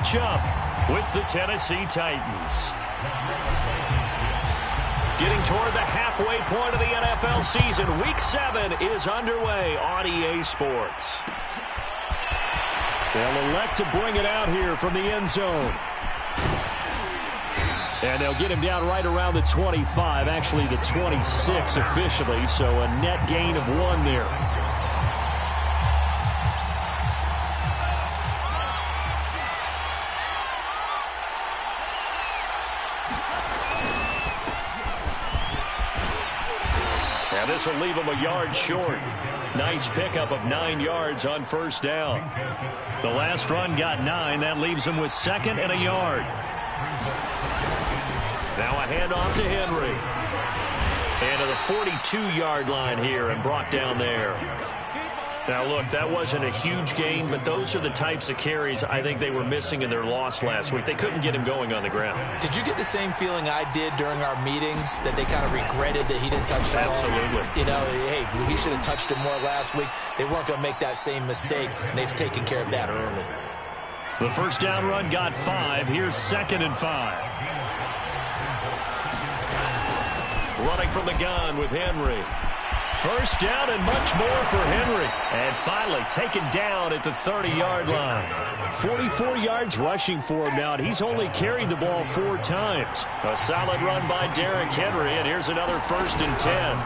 matchup with the Tennessee Titans. Getting toward the halfway point of the NFL season, Week 7 is underway on EA Sports. They'll elect to bring it out here from the end zone. And they'll get him down right around the 25, actually the 26 officially, so a net gain of 1 there. Now this will leave him a yard short. Nice pickup of 9 yards on first down. The last run got 9. That leaves him with 2nd and a yard. Now a handoff to Henry. And to the 42-yard line here and brought down there. Now, look, that wasn't a huge gain, but those are the types of carries I think they were missing in their loss last week. They couldn't get him going on the ground. Did you get the same feeling I did during our meetings, that they kind of regretted that he didn't touch the ball? Absolutely. You know, hey, he should have touched it more last week. They weren't going to make that same mistake, and they've taken care of that early. The first down run got 5. Here's 2nd and 5. Running from the gun with Henry. First down and much more for Henry. And finally taken down at the 30-yard line. 44 yards rushing for him now, and he's only carried the ball 4 times. A solid run by Derrick Henry, and here's another 1st and 10.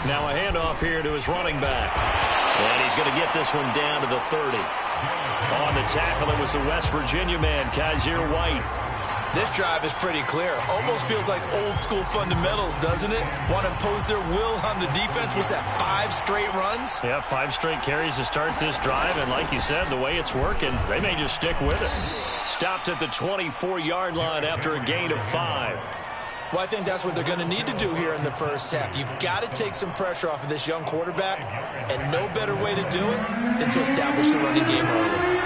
Now a handoff here to his running back. And he's going to get this one down to the 30. On the tackle, it was the West Virginia man, Kaiser White. This drive is pretty clear. Almost feels like old-school fundamentals, doesn't it? Want to impose their will on the defense. What's that, 5 straight runs? Yeah, 5 straight carries to start this drive. And like you said, the way it's working, they may just stick with it. Stopped at the 24-yard line after a gain of 5. Well, I think that's what they're going to need to do here in the first half. You've got to take some pressure off of this young quarterback. And no better way to do it than to establish the running game early.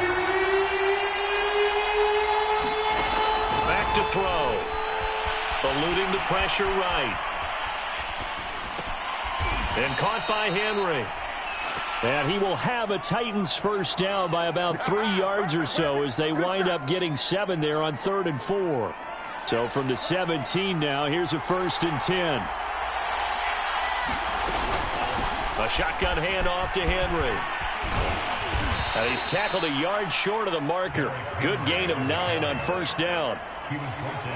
To throw. Eluding the pressure right. And caught by Henry. And he will have a Titans first down by about 3 yards or so as they wind up getting 7 there on 3rd and 4. So from the 17 now, here's a 1st and 10. A shotgun handoff to Henry. And he's tackled a yard short of the marker. Good gain of 9 on first down.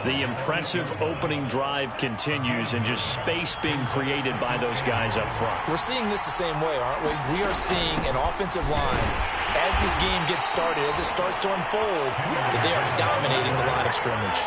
The impressive opening drive continues, and just space being created by those guys up front. We're seeing this the same way, aren't we? We are seeing an offensive line, as this game gets started, as it starts to unfold, that they are dominating the line of scrimmage.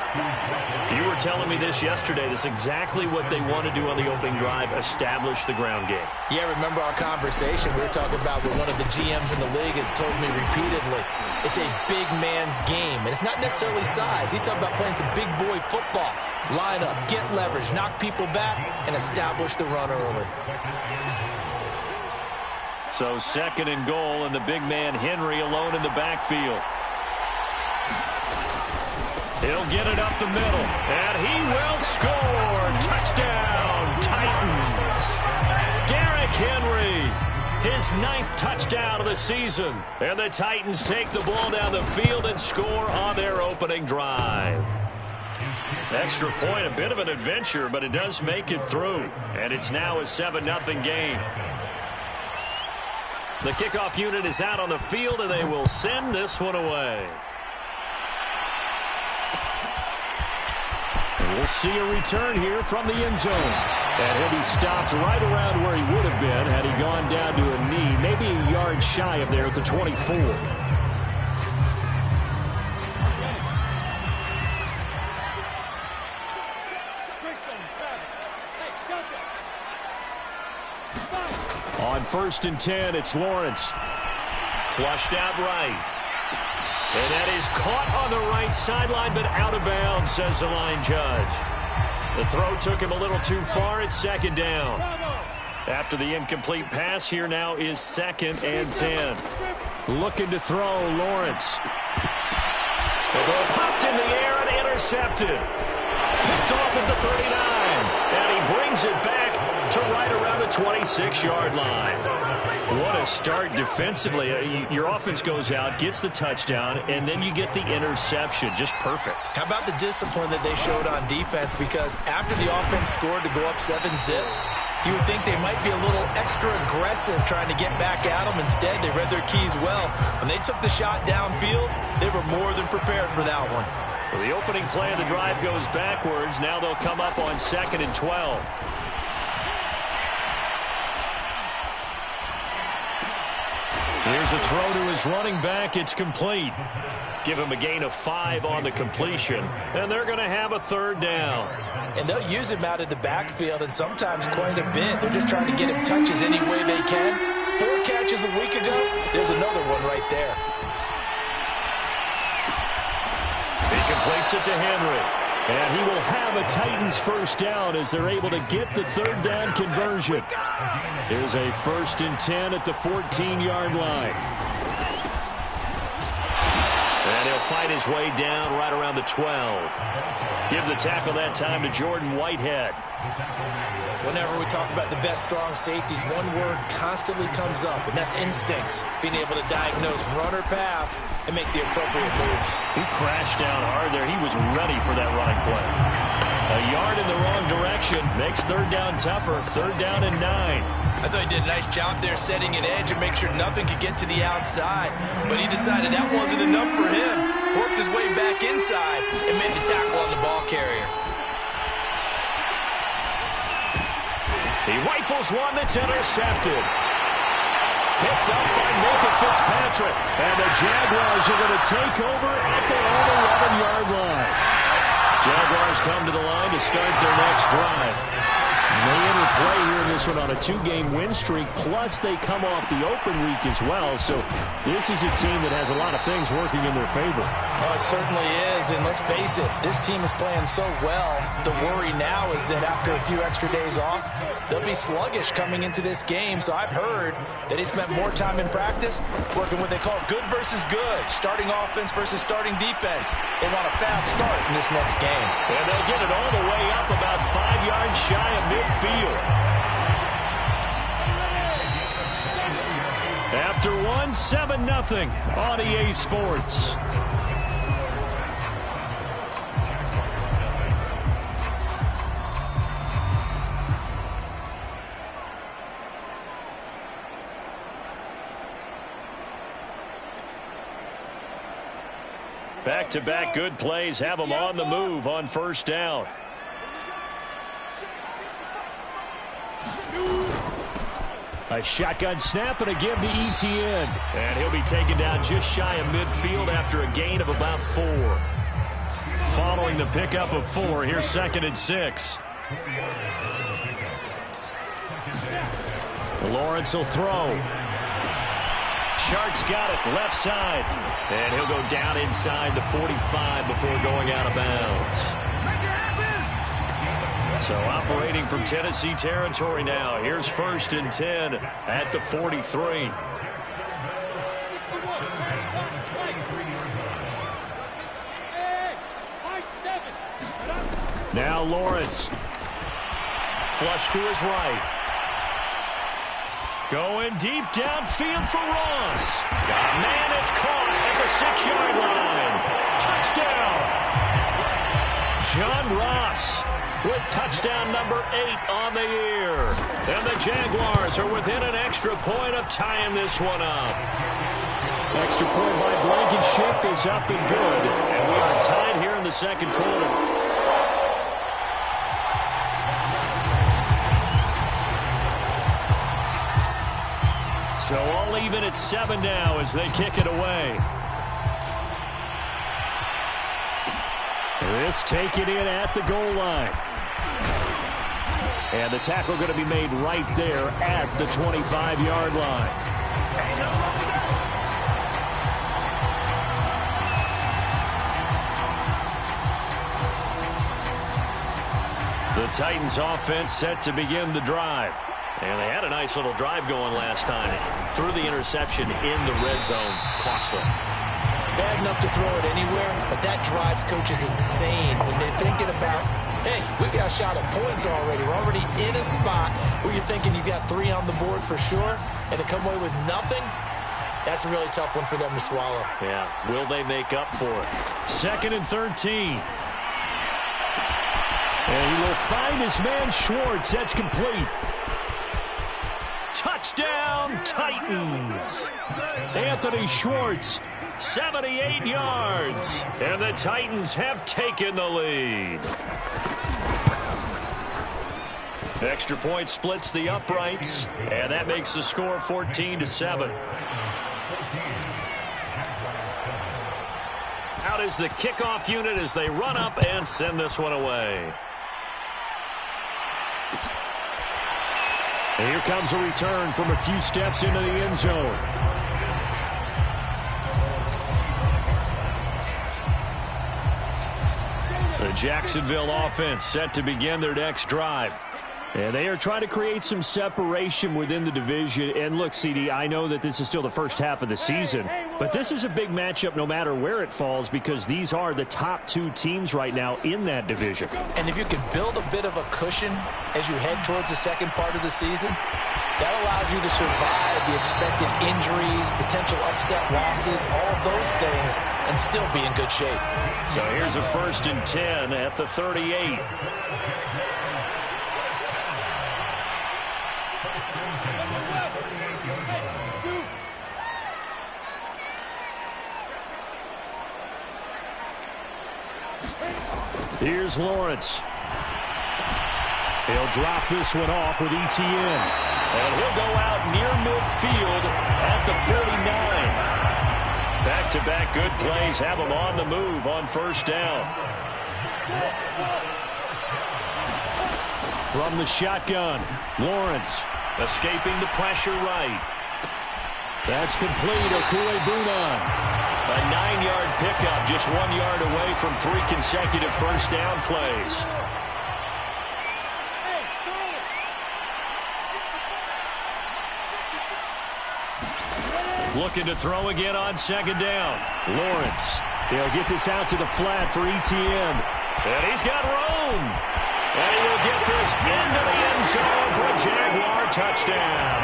You were telling me this yesterday. This is exactly what they want to do on the opening drive, establish the ground game. Yeah, remember our conversation we were talking about with one of the GMs in the league has told me repeatedly, it's a big man's game, and it's not necessarily size. He's talking about playing some big boy football. Line up, get leverage, knock people back, and establish the run early. So 2nd and goal, and the big man Henry alone in the backfield. He'll get it up the middle, and he will score. Touchdown, Titans. Derrick Henry, his 9th touchdown of the season. And the Titans take the ball down the field and score on their opening drive. Extra point, a bit of an adventure, but it does make it through. And it's now a 7-0 game. The kickoff unit is out on the field, and they will send this one away. And we'll see a return here from the end zone. And he'll be stopped right around where he would have been had he gone down to a knee, maybe a yard shy of there at the 24. On 1st and 10, it's Lawrence. Flushed out right. And that is caught on the right sideline, but out of bounds, says the line judge. The throw took him a little too far. It's 2nd down. After the incomplete pass, here now is 2nd and 10. Looking to throw, Lawrence. The ball popped in the air and intercepted. Picked off at the 39. And he brings it back to right around the 26-yard line. What a start defensively. Your offense goes out, gets the touchdown, and then you get the interception. Just perfect. How about the discipline that they showed on defense? Because after the offense scored to go up 7-zip, you would think they might be a little extra aggressive trying to get back at them. Instead, they read their keys well. When they took the shot downfield, they were more than prepared for that one. So the opening play of the drive goes backwards. Now they'll come up on 2nd and 12. Here's a throw to his running back. It's complete. Give him a gain of 5 on the completion. And they're going to have a 3rd down. And they'll use him out of the backfield, and sometimes quite a bit. They're just trying to get him touches any way they can. 4 catches a week ago. There's another one right there. He completes it to Henry. And he will have a Titans 1st down as they're able to get the 3rd down conversion. Here's a 1st and 10 at the 14-yard line. And he'll fight his way down right around the 12. Give the tackle that time to Jordan Whitehead. Whenever we talk about the best strong safeties, one word constantly comes up, and that's instincts. Being able to diagnose run or pass and make the appropriate moves. He crashed down hard there. He was ready for that running play. A yard in the wrong direction makes 3rd down tougher. 3rd down and 9. I thought he did a nice job there setting an edge and make sure nothing could get to the outside. But he decided that wasn't enough for him. Worked his way back inside and made the tackle on the ball carrier. He rifles one that's intercepted. Picked up by Micah Fitzpatrick. And the Jaguars are going to take over at their own 11-yard line. Jaguars come to the line to start their next drive. They interplay here in this one on a 2-game win streak, plus they come off the open week as well. So this is a team that has a lot of things working in their favor. Oh, it certainly is, and let's face it, this team is playing so well. The worry now is that after a few extra days off, they'll be sluggish coming into this game. So I've heard that he spent more time in practice working what they call good versus good, starting offense versus starting defense. They want a fast start in this next game. And they'll get it all the way up about 5 yards shy of midfield. After one, 7-0 on EA Sports. Back-to-back good plays have them on the move on 1st down. A shotgun snap and a give to Etienne. And he'll be taken down just shy of midfield after a gain of about 4. Following the pickup of 4, here's 2nd and 6. Lawrence will throw. Shark's got it left side. And he'll go down inside the 45 before going out of bounds. So operating from Tennessee territory now. Here's 1st and 10 at the 43. Now Lawrence. Flush to his right. Going deep downfield for Ross. Man, it's caught at the 6-yard line. Touchdown. John Ross with touchdown number 8 on the year. And the Jaguars are within an extra point of tying this one up. Extra point by Blankenship is up and good. And we are tied here in the 2nd quarter. So all even at 7 now as they kick it away. This taken in at the goal line. And the tackle going to be made right there at the 25-yard line. The Titans offense set to begin the drive. And they had a nice little drive going last time. Threw the interception in the red zone. Costly. Bad enough to throw it anywhere, but that drives coaches insane when they're thinking about hey, we got a shot at points already. We're already in a spot where you're thinking you got 3 on the board for sure, and to come away with nothing, that's a really tough one for them to swallow. Yeah, will they make up for it? 2nd and 13. And he will find his man Schwartz. That's complete. Touchdown, Titans. Anthony Schwartz, 78 yards. And the Titans have taken the lead. Extra point splits the uprights, and that makes the score 14-7. Out is the kickoff unit as they run up and send this one away. And here comes a return from a few steps into the end zone. The Jacksonville offense set to begin their next drive. And they are trying to create some separation within the division. And look, CD, I know that this is still the first half of the season, but this is a big matchup no matter where it falls because these are the top 2 teams right now in that division. And if you can build a bit of a cushion as you head towards the second part of the season, that allows you to survive the expected injuries, potential upset losses, all of those things, and still be in good shape. So here's a 1st and 10 at the 38. Here's Lawrence. He'll drop this one off with ETN. And he'll go out near midfield at the 49. Back-to-back good plays have him on the move on 1st down. From the shotgun, Lawrence escaping the pressure right. That's complete. Okue-Bunan. A 9-yard pickup, just 1 yard away from 3 consecutive 1st down plays. Looking to throw again on 2nd down. Lawrence. He'll get this out to the flat for ETN. And he's got room. And he will get this into the end zone for a Jaguar touchdown.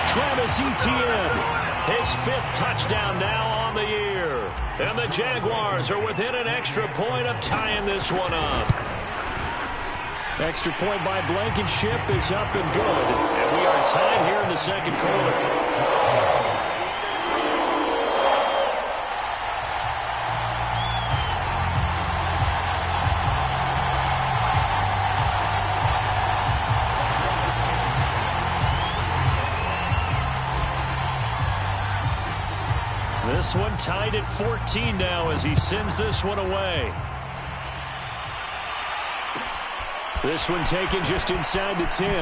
Travis Etienne. His 5th touchdown now on the year. And the Jaguars are within an extra point of tying this one up. Extra point by Blankenship is up and good. And we are tied here in the 2nd quarter. This one tied at 14 now as he sends this one away. This one taken just inside the 10.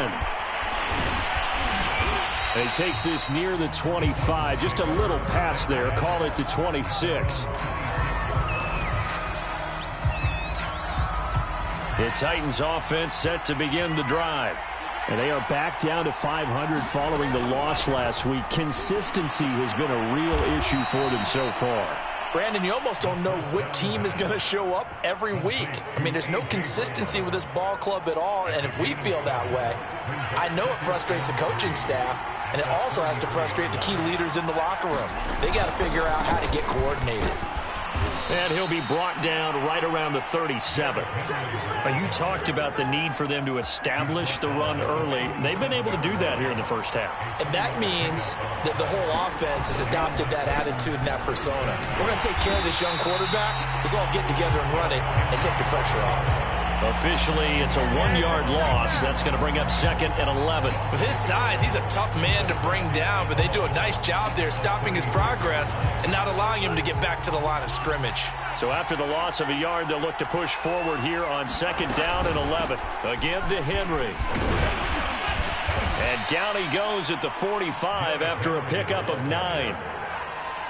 And he takes this near the 25. Just a little pass there. Call it the 26. The Titans offense set to begin the drive. And they are back down to 500 following the loss last week. Consistency has been a real issue for them so far. Brandon, you almost don't know what team is going to show up every week. I mean, there's no consistency with this ball club at all, and if we feel that way, I know it frustrates the coaching staff, and it also has to frustrate the key leaders in the locker room. They got to figure out how to get coordinated. And he'll be brought down right around the 37. Now, you talked about the need for them to establish the run early. They've been able to do that here in the 1st half. And that means that the whole offense has adopted that attitude and that persona. We're going to take care of this young quarterback. Let's all get together and run it and take the pressure off. Officially, it's a 1-yard loss. That's going to bring up 2nd and 11. With his size, he's a tough man to bring down, but they do a nice job there stopping his progress and not allowing him to get back to the line of scrimmage. So after the loss of a yard, they'll look to push forward here on 2nd down and 11. Again to Henry. And down he goes at the 45 after a pickup of 9.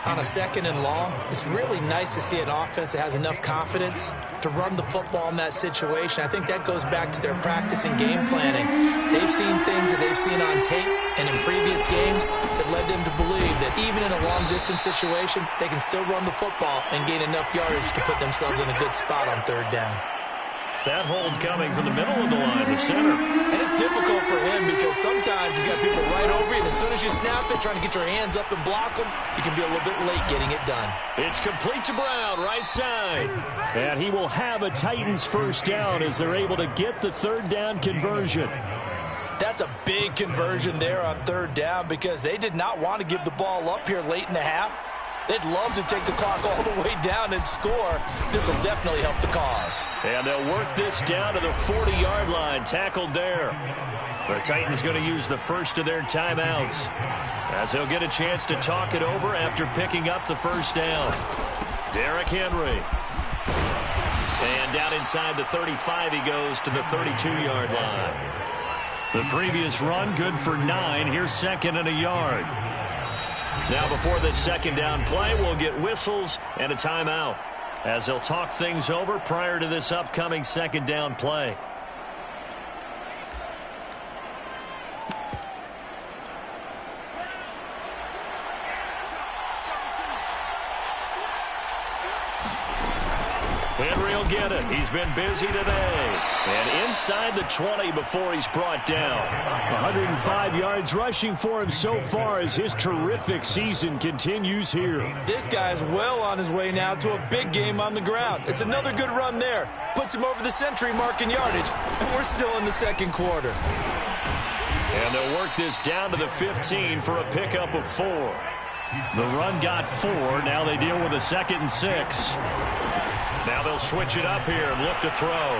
On a 2nd and long, it's really nice to see an offense that has enough confidence to run the football in that situation. I think that goes back to their practice and game planning. They've seen things that they've seen on tape and in previous games that led them to believe that even in a long-distance situation, they can still run the football and gain enough yardage to put themselves in a good spot on 3rd down. That hold coming from the middle of the line, the center. And it's difficult for him because sometimes you got people right over you, and as soon as you snap it, trying to get your hands up and block them, you can be a little bit late getting it done. It's complete to Brown, right side. And he will have a Titans first down as they're able to get the third down conversion. That's a big conversion there on third down because they did not want to give the ball up here late in the half. They'd love to take the clock all the way down and score. This will definitely help the cause. And they'll work this down to the 40-yard line, tackled there. The Titans going to use the first of their timeouts as they'll get a chance to talk it over after picking up the first down. Derrick Henry. And down inside the 35 he goes to the 32-yard line. The previous run good for 9. Here's second and a yard. Now before this second down play, we'll get whistles and a timeout as they'll talk things over prior to this upcoming second down play. Henry will get it. He's been busy today. And inside the 20 before he's brought down. 105 yards rushing for him so far as his terrific season continues here. This guy's well on his way now to a big game on the ground. It's another good run there. Puts him over the century mark in yardage. And we're still in the second quarter. And they'll work this down to the 15 for a pickup of 4. The run got 4. Now they deal with a 2nd and 6. Now they'll switch it up here and look to throw.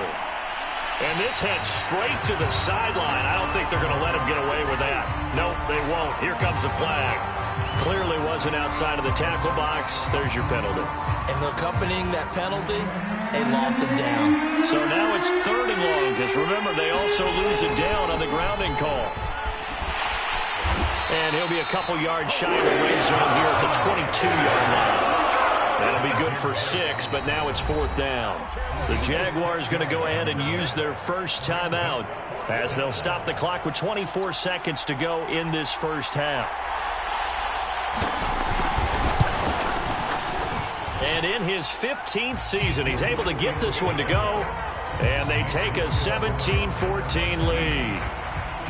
And this heads straight to the sideline. I don't think they're going to let him get away with that. Nope, they won't. Here comes the flag. Clearly wasn't outside of the tackle box. There's your penalty. And accompanying that penalty, a loss of down. So now it's 3rd and long because remember they also lose a down on the grounding call. And he'll be a couple yards shy of the red zone here at the 22-yard line. That'll be good for 6, but now it's 4th down. The Jaguars going to go ahead and use their first timeout as they'll stop the clock with 24 seconds to go in this first half. And in his 15th season, he's able to get this one to go, and they take a 17-14 lead.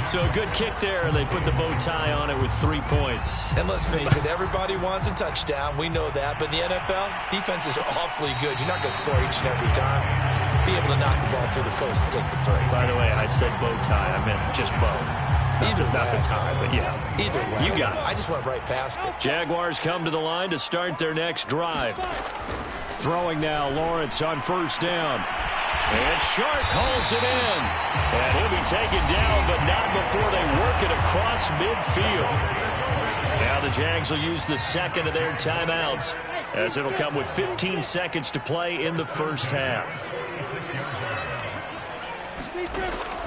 So a good kick there, and they put the bow tie on it with 3 points. And let's face it, everybody wants a touchdown. We know that. But in the NFL, defenses are awfully good. You're not going to score each and every time. Be able to knock the ball through the post and take the 3. By the way, I said bow tie. I meant just bow. Either way. Not the tie, but yeah. Either way. You got it. I just went right past it. Jaguars come to the line to start their next drive. Throwing now, Lawrence on first down. And Sharp calls it in. And he'll be taken down, but not before they work it across midfield. Now the Jags will use the second of their timeouts as it'll come with 15 seconds to play in the first half.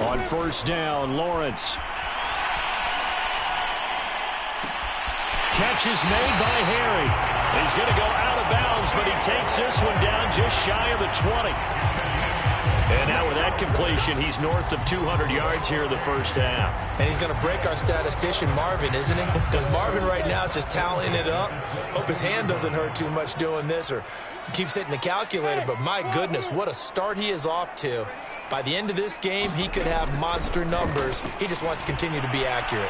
On first down, Lawrence. Catch is made by Harry. He's going to go out of bounds, but he takes this one down just shy of the 20. And now with that completion, he's north of 200 yards here in the first half. And he's going to break our statistician, Marvin, isn't he? Because Marvin right now is just tallying it up. Hope his hand doesn't hurt too much doing this or keeps hitting the calculator. But my goodness, what a start he is off to. By the end of this game, he could have monster numbers. He just wants to continue to be accurate.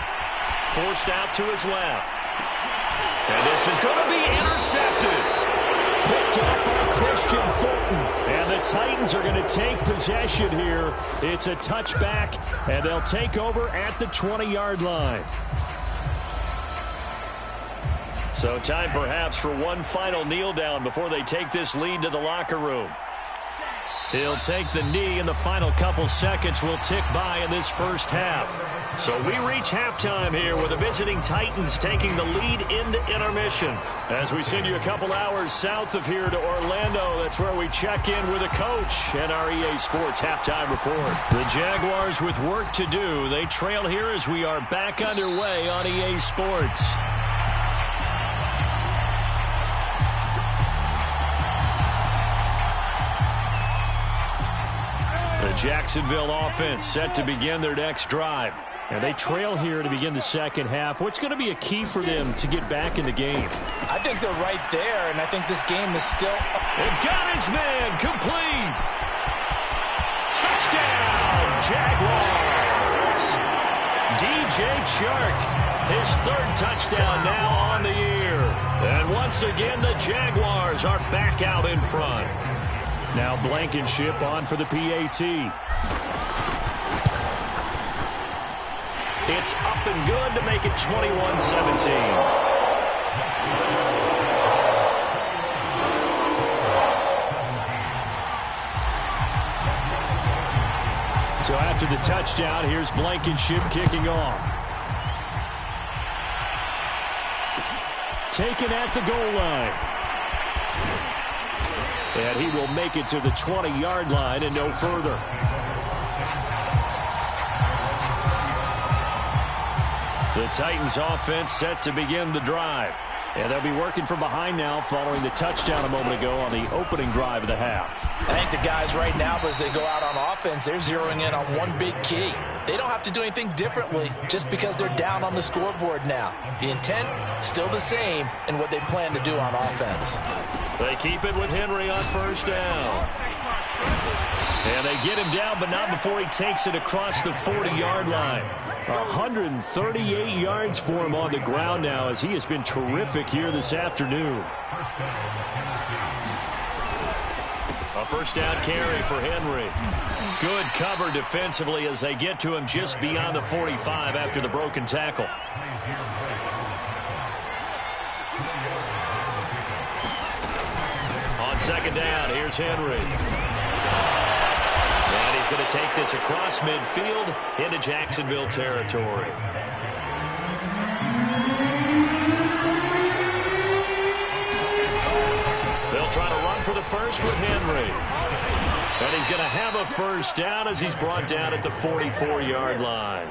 Forced out to his left. And this is going to be intercepted. Picked up by Christian Fulton. And the Titans are going to take possession here. It's a touchback, and they'll take over at the 20-yard line. So time perhaps for one final kneel down before they take this lead to the locker room. He'll take the knee, and the final couple seconds will tick by in this first half. So we reach halftime here with the visiting Titans taking the lead into intermission. As we send you a couple hours south of here to Orlando, that's where we check in with a coach and our EA Sports halftime report. The Jaguars with work to do. They trail here as we are back underway on EA Sports. The Jacksonville offense set to begin their next drive. And they trail here to begin the second half. What's going to be a key for them to get back in the game? I think they're right there, and I think this game is still... And got his man complete. Jaguars. DJ Chark, his third touchdown now on the year. And once again, the Jaguars are back out in front. Now Blankenship on for the PAT. It's up and good to make it 21-17. So after the touchdown, here's Blankenship kicking off. Taken at the goal line. And he will make it to the 20-yard line and no further. The Titans offense set to begin the drive. And they'll be working from behind now following the touchdown a moment ago on the opening drive of the half. I think the guys right now, as they go out on offense, they're zeroing in on one big key. They don't have to do anything differently just because they're down on the scoreboard now. The intent, still the same in what they plan to do on offense. They keep it with Henry on first down. And they get him down, but not before he takes it across the 40-yard line. 138 yards for him on the ground now as he has been terrific here this afternoon. A first down carry for Henry. Good cover defensively as they get to him just beyond the 45 after the broken tackle. On second down, here's Henry. And he's going to take this across midfield into Jacksonville territory. They'll try to run for the first with Henry. And he's going to have a first down as he's brought down at the 44-yard line.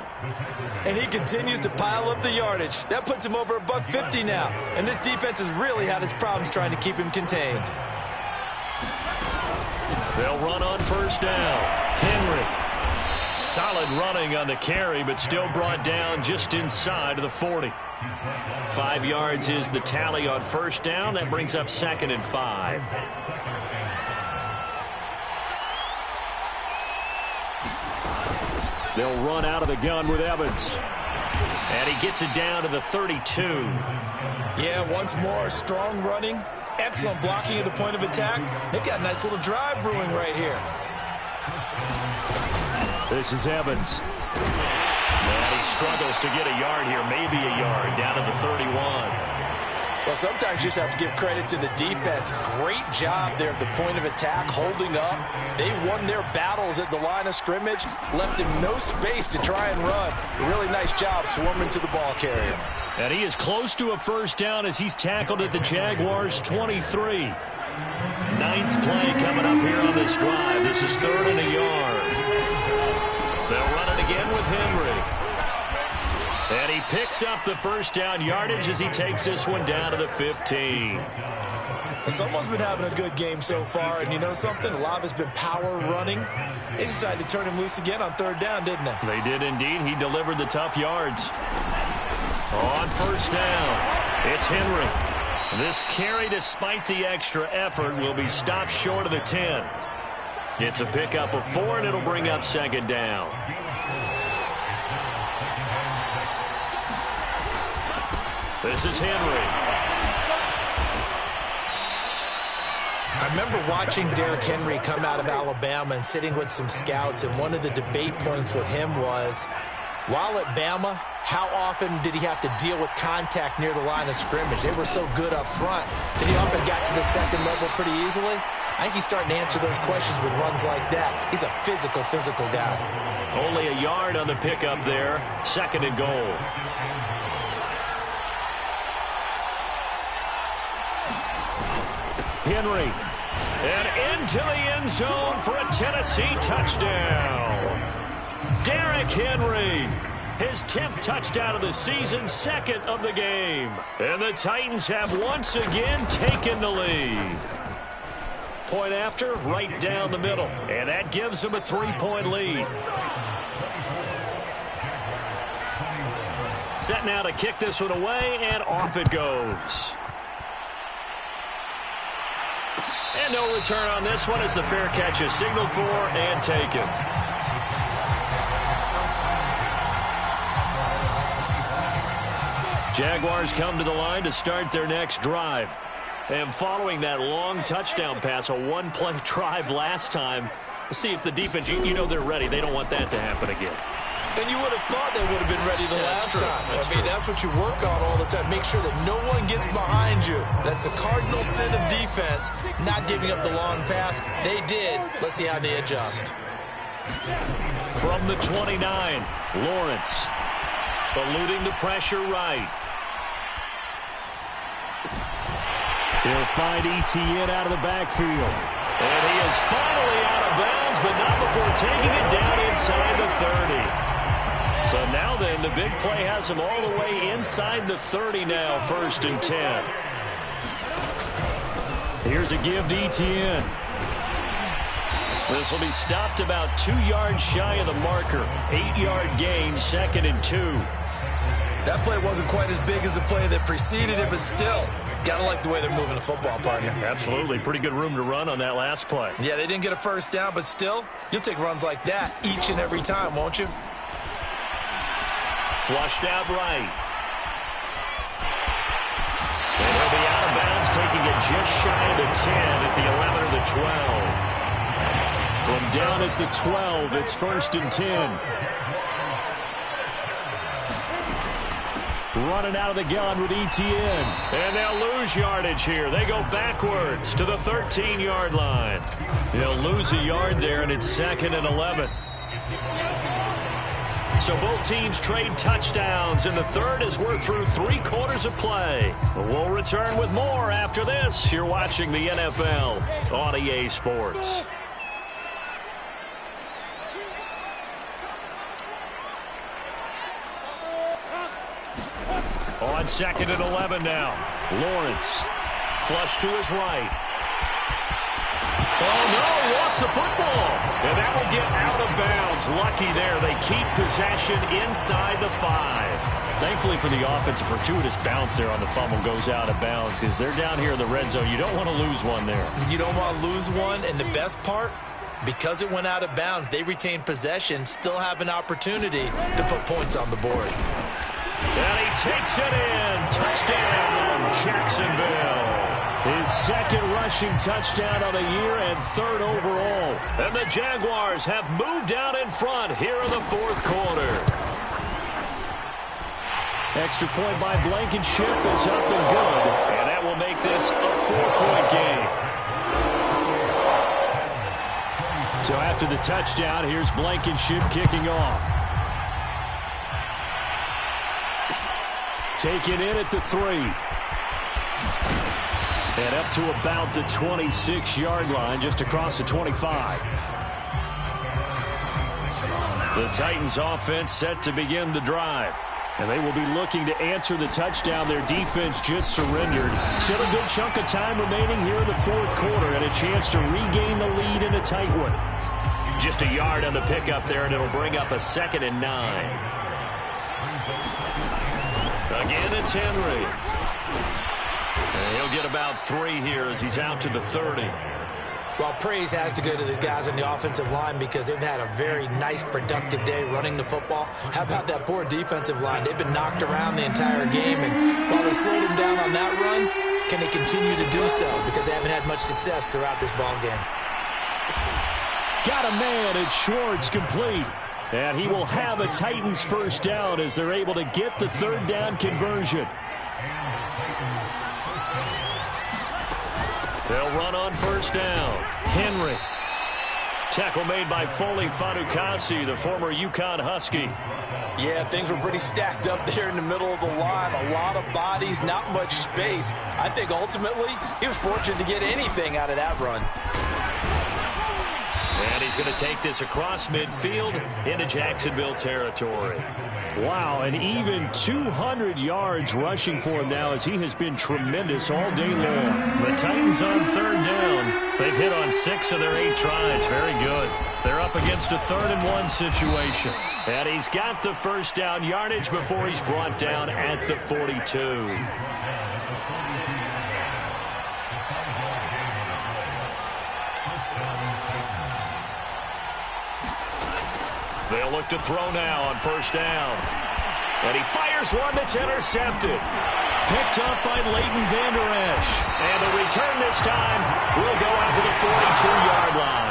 And he continues to pile up the yardage. That puts him over $150 now. And this defense has really had its problems trying to keep him contained. They'll run on first down. Henry. Solid running on the carry, but still brought down just inside of the 40. 5 yards is the tally on first down. That brings up 2nd and 5. They'll run out of the gun with Evans. And he gets it down to the 32. Yeah, once more, strong running. Excellent blocking at the point of attack. They've got a nice little drive brewing right here. This is Evans. And he struggles to get a yard here, maybe a yard, down to the 31. Well, sometimes you just have to give credit to the defense. Great job there at the point of attack, holding up. They won their battles at the line of scrimmage, left him no space to try and run. Really nice job swarming to the ball carrier. And he is close to a first down as he's tackled at the Jaguars' 23. 9th play coming up here on this drive. This is 3rd and a yard. They'll run it again with Henry. And he picks up the first down yardage as he takes this one down to the 15. Someone's been having a good game so far, and you know something? A lot of it's been power running. They decided to turn him loose again on 3rd down, didn't they? They did indeed. He delivered the tough yards. On first down, it's Henry. This carry, despite the extra effort, will be stopped short of the 10. It's a pickup of 4, and it'll bring up 2nd down. This is Henry. I remember watching Derrick Henry come out of Alabama and sitting with some scouts, and one of the debate points with him was, while at Bama, how often did he have to deal with contact near the line of scrimmage? They were so good up front that he often got to the 2nd level pretty easily. I think he's starting to answer those questions with runs like that. He's a physical guy. Only a yard on the pickup there. 2nd and goal. Henry. And into the end zone for a Tennessee touchdown. Derrick Henry. His 10th touchdown of the season, 2nd of the game. And the Titans have once again taken the lead. Point after, right down the middle. And that gives them a 3-point lead. Set now to kick this one away, and off it goes. And no return on this one as the fair catch is signaled for and taken. Jaguars come to the line to start their next drive. And following that long touchdown pass, a one-play drive last time, see if the defense, you know they're ready. They don't want that to happen again. And you would have thought they would have been ready the last time. That's what you work on all the time. Make sure that no one gets behind you. That's the cardinal sin of defense, not giving up the long pass. They did. Let's see how they adjust. From the 29, Lawrence eluding the pressure right. He'll find Etienne out of the backfield. And he is finally out of bounds, but not before taking it down inside the 30. So now then, the big play has him all the way inside the 30 now, 1st and 10. Here's a give to Etienne. This will be stopped about 2 yards shy of the marker. 8-yard gain, 2nd and 2. That play wasn't quite as big as the play that preceded it, but still, got to like the way they're moving the football, partner. Absolutely. Pretty good room to run on that last play. Yeah, they didn't get a first down, but still, you'll take runs like that each and every time, won't you? Flushed out right. And he'll be out of bounds, taking it just shy of the 10 at the 11 or the 12. From down at the 12, it's 1st and 10. Running out of the gun with Etienne. And they'll lose yardage here. They go backwards to the 13-yard line. They'll lose a yard there, and it's 2nd and 11. So both teams trade touchdowns, and the third as we're through 3 quarters of play. We'll return with more after this. You're watching the NFL on EA Sports. On 2nd and 11 now. Lawrence. Flush to his right. Oh, no, he lost the football. And that will get out of bounds. Lucky there. They keep possession inside the 5. Thankfully for the offense, a fortuitous bounce there on the fumble goes out of bounds because they're down here in the red zone. You don't want to lose one there. You don't want to lose one, and the best part, because it went out of bounds, they retain possession, still have an opportunity to put points on the board. And he takes it in. Touchdown, Jacksonville. His 2nd rushing touchdown of the year and 3rd overall. And the Jaguars have moved out in front here in the 4th quarter. Extra point by Blankenship is up and good. And that will make this a 4-point game. So after the touchdown, here's Blankenship kicking off. Taken in at the 3. And up to about the 26-yard line, just across the 25. The Titans offense set to begin the drive. And they will be looking to answer the touchdown their defense just surrendered. Still a good chunk of time remaining here in the 4th quarter and a chance to regain the lead in a tight one. Just a yard on the pickup there, and it'll bring up a 2nd and 9. Again, it's Henry. And he'll get about 3 here as he's out to the 30. Well, praise has to go to the guys on the offensive line because they've had a very nice, productive day running the football. How about that poor defensive line? They've been knocked around the entire game, and while they slowed them down on that run, can they continue to do so? Because they haven't had much success throughout this ball game. Got a man, it's Schwartz, complete. And he will have a Titans first down as they're able to get the 3rd down conversion. They'll run on first down. Henry. Tackle made by Foley Fatukasi, the former UConn Husky. Yeah, things were pretty stacked up there in the middle of the line. A lot of bodies, not much space. I think ultimately he was fortunate to get anything out of that run. And he's going to take this across midfield into Jacksonville territory. Wow, and even 200 yards rushing for him now as he has been tremendous all day long. The Titans on 3rd down. They've hit on 6 of their 8 tries. Very good. They're up against a 3rd and 1 situation. And he's got the first down yardage before he's brought down at the 42. They'll look to throw now on first down. And he fires one that's intercepted. Picked up by Leighton Vander Esch. And the return this time will go out to the 42-yard line.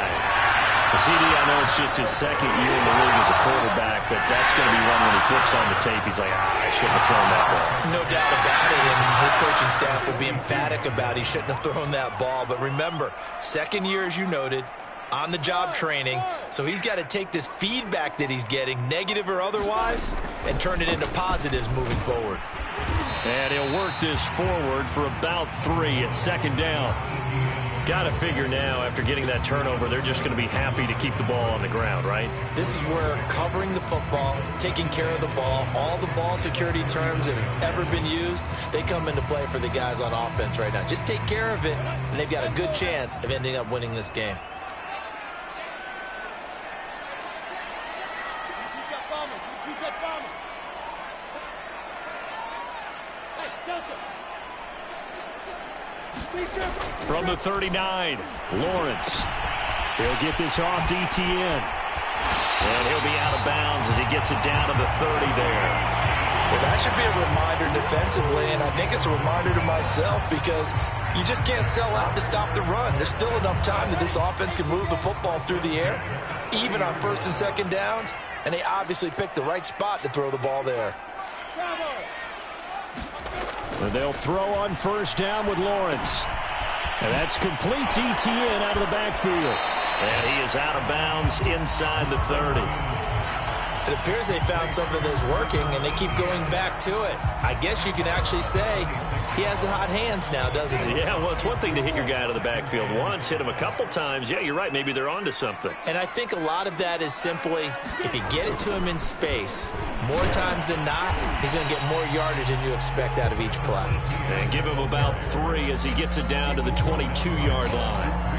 CD, I know it's just his second year in the league as a quarterback, but that's going to be one when he flips on the tape. He's like, I shouldn't have thrown that ball. No doubt about it, and his coaching staff will be emphatic about he shouldn't have thrown that ball. But remember, second year, as you noted, on-the-job training, so he's got to take this feedback that he's getting, negative or otherwise, and turn it into positives moving forward. And he'll work this forward for about 3 at second down. Got to figure now, after getting that turnover, they're just going to be happy to keep the ball on the ground, right? This is where covering the football, taking care of the ball, all the ball security terms that have ever been used, they come into play for the guys on offense right now. Just take care of it, and they've got a good chance of ending up winning this game. From the 39, Lawrence. He'll get this off to ETN. And he'll be out of bounds as he gets it down to the 30 there. Well, that should be a reminder defensively, and I think it's a reminder to myself because you just can't sell out to stop the run. There's still enough time that this offense can move the football through the air, even on first and second downs, and they obviously picked the right spot to throw the ball there. And they'll throw on first down with Lawrence. And that's complete to ETN out of the backfield. And he is out of bounds inside the 30. It appears they found something that's working, and they keep going back to it. I guess you can actually say he has the hot hands now, doesn't he? Yeah, well, it's one thing to hit your guy out of the backfield once, hit him a couple times. Yeah, you're right. Maybe they're onto something. And I think a lot of that is simply if you get it to him in space, more times than not, he's going to get more yardage than you expect out of each play. And give him about 3 as he gets it down to the 22-yard line.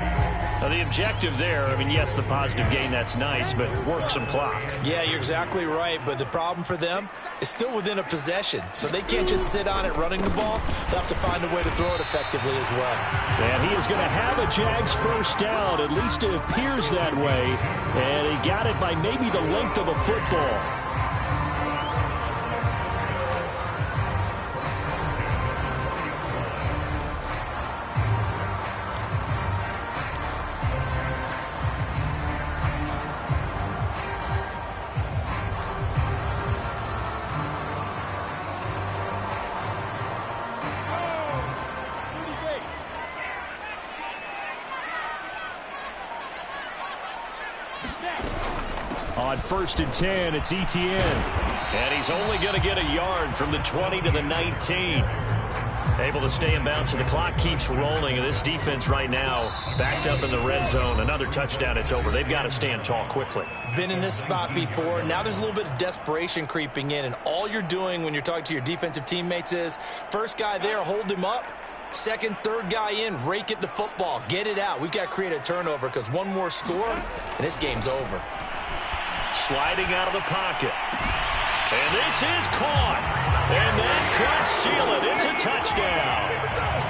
Now, the objective there, I mean, yes, the positive gain, that's nice, but work some clock. Yeah, you're exactly right, but the problem for them is still within a possession, so they can't just sit on it running the ball. They'll have to find a way to throw it effectively as well. And he is going to have a Jags first down, at least it appears that way, and he got it by maybe the length of a football. On first and 10, it's ETN. And he's only going to get a yard from the 20 to the 19. Able to stay in bounds, so the clock keeps rolling. And this defense right now backed up in the red zone. Another touchdown, it's over. They've got to stand tall quickly. Been in this spot before. Now there's a little bit of desperation creeping in. And all you're doing when you're talking to your defensive teammates is, first guy there, hold him up. Second, third guy in, rake at the football. Get it out. We've got to create a turnover because one more score, and this game's over. Sliding out of the pocket. And this is caught. And that could seal it. It's a touchdown.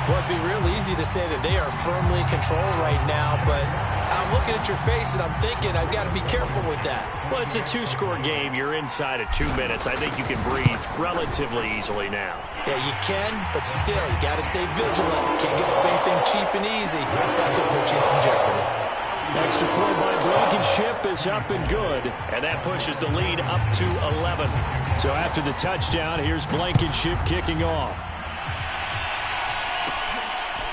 Well, it'd be real easy to say that they are firmly in control right now, but I'm looking at your face and I'm thinking I've got to be careful with that. Well, it's a 2-score game. You're inside of 2 minutes. I think you can breathe relatively easily now. Yeah, you can, but still, you got to stay vigilant. Can't give up anything cheap and easy. That could put you in some jeopardy. Extra point by Blankenship is up and good, and that pushes the lead up to 11. So after the touchdown, here's Blankenship kicking off.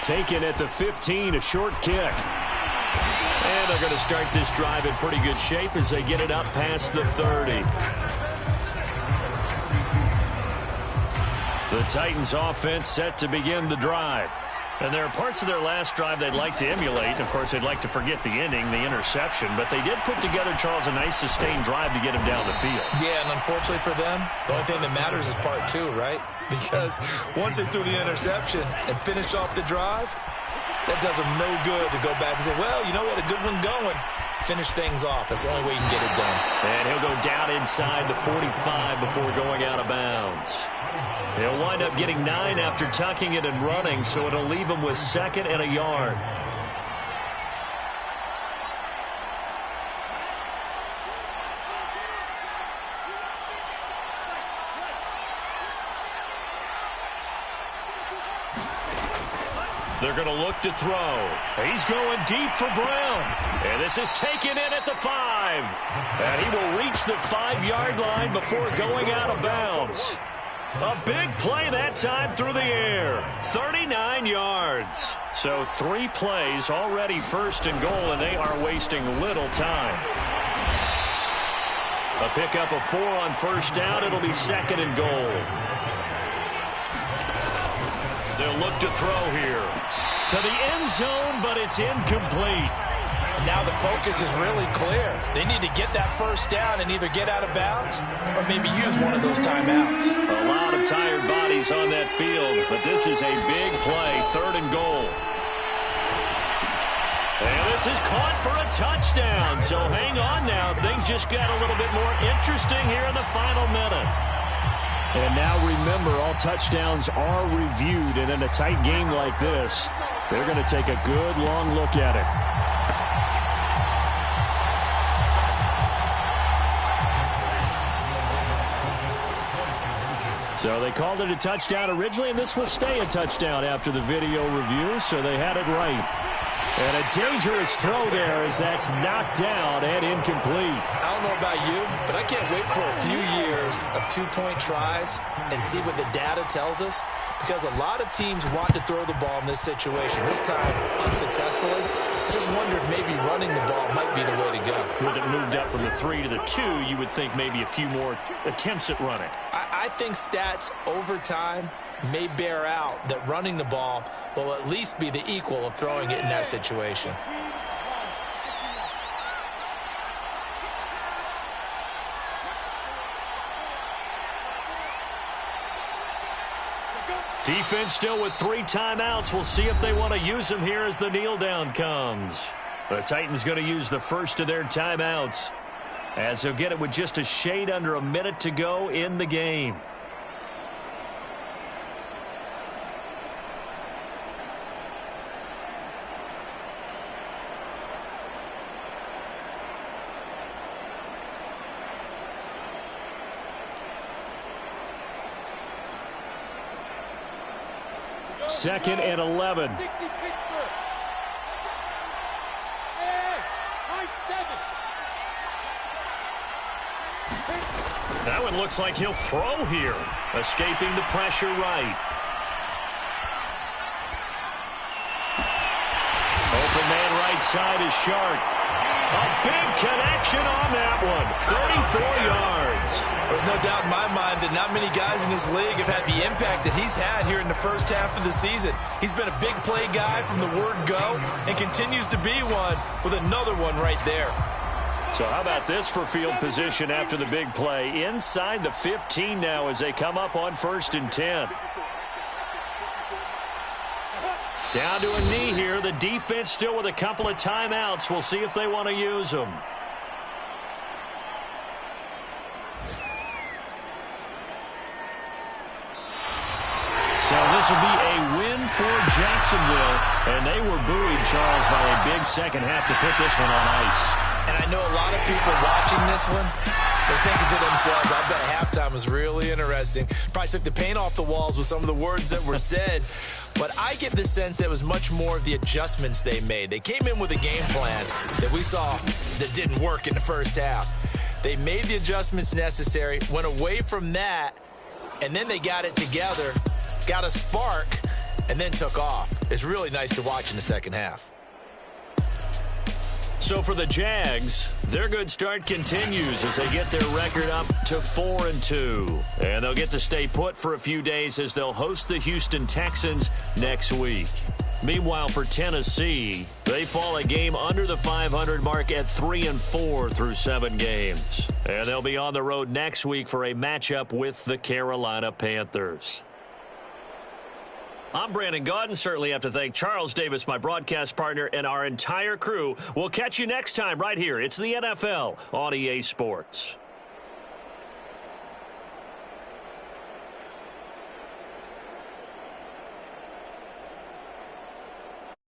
Taken at the 15, a short kick. And they're going to start this drive in pretty good shape as they get it up past the 30. The Titans offense set to begin the drive. And there are parts of their last drive they'd like to emulate. Of course, they'd like to forget the ending, the interception. But they did put together, Charles, a nice sustained drive to get him down the field. Yeah, and unfortunately for them, the only thing that matters is part 2, right? Because once they threw the interception and finished off the drive, that does them no good to go back and say, well, you know, we had a good one going. Finish things off. That's the only way you can get it done. And he'll go down inside the 45 before going out of bounds. He'll wind up getting 9 after tucking it and running, so it'll leave him with 2nd and a yard. They're going to look to throw. He's going deep for Brown. And this is taken in at the 5. And he will reach the 5-yard line before going out of bounds. A big play that time through the air. 39 yards. So 3 plays already first and goal, and they are wasting little time. A pickup of 4 on first down. It'll be second and goal. They'll look to throw here. To the end zone, but it's incomplete. Now the focus is really clear. They need to get that first down and either get out of bounds or maybe use one of those timeouts. A lot of tired bodies on that field, but this is a big play, third and goal. And this is caught for a touchdown. So hang on now. Things just got a little bit more interesting here in the final minute. And now remember, all touchdowns are reviewed, and in a tight game like this, they're going to take a good long look at it. So they called it a touchdown originally, and this will stay a touchdown after the video review, so they had it right. And a dangerous throw there as that's knocked down and incomplete. I don't know about you, but I can't wait for a few years of 2-point tries and see what the data tells us, because a lot of teams want to throw the ball in this situation. This time, unsuccessfully. I just wondered maybe running the ball might be the way to go. With it moved up from the 3 to the 2, you would think maybe a few more attempts at running. I think stats over time may bear out that running the ball will at least be the equal of throwing it in that situation. Defense still with 3 timeouts. We'll see if they want to use them here as the kneel down comes. The Titans going to use the first of their timeouts, as they'll get it with just a shade under a minute to go in the game. Second and 11. That one looks like he'll throw here. Escaping the pressure right. Open man right side is Shark. A big connection on that one. 34 yards. There's no doubt in my mind that not many guys in this league have had the impact that he's had here in the first half of the season. He's been a big play guy from the word go and continues to be one with another one right there. So how about this for field position after the big play? Inside the 15 now as they come up on 1st and 10. Down to a knee here. The defense still with a couple of timeouts. We'll see if they want to use them. So this will be a win for Jacksonville. And they were buoyed, Charles, by a big second half to put this one on ice. And I know a lot of people watching this one, they're thinking to themselves, I bet halftime was really interesting. Probably took the paint off the walls with some of the words that were said. But I get the sense that it was much more of the adjustments they made. They came in with a game plan that we saw that didn't work in the first half. They made the adjustments necessary, went away from that, and then they got it together, got a spark, and then took off. It's really nice to watch in the second half. So for the Jags, their good start continues as they get their record up to 4-2. And they'll get to stay put for a few days as they'll host the Houston Texans next week. Meanwhile, for Tennessee, they fall a game under the 500 mark at 3-4 through 7 games. And they'll be on the road next week for a matchup with the Carolina Panthers. I'm Brandon Gaudin. Certainly have to thank Charles Davis, my broadcast partner, and our entire crew. We'll catch you next time right here. It's the NFL on EA Sports.